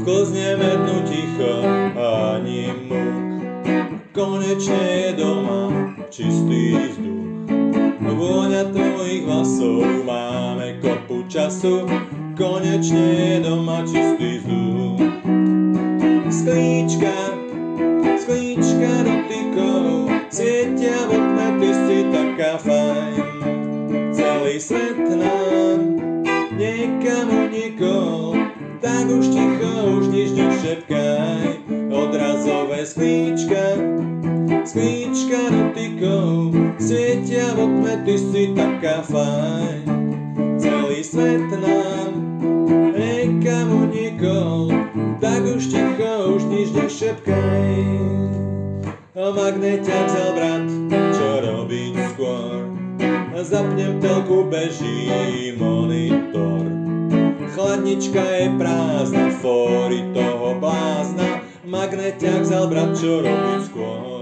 Sklzneme dnu ticho ani múk. Konečne je doma čistý vzduch. Vôňa tvojich vlasov, máme kopu času. Konečne je doma čistý vzduch. Sklíčka dotykov svietia v okne, ty si taká fajn. Celý svet nám niekam unikol, tak už ticho, už nič nešepkaj. Odrazové sklíčka dotykov svietia v okne, ty si taká fajn. Celý svet nám niekam unikol, tak už ticho, už nič nešepkaj. Magneťák vzal brat, čo robiť skôr? Zapnem telku, beží monitor. Chladnička je prázdna, fóry toho blázna. Magneťák vzal brat, čo robiť skôr?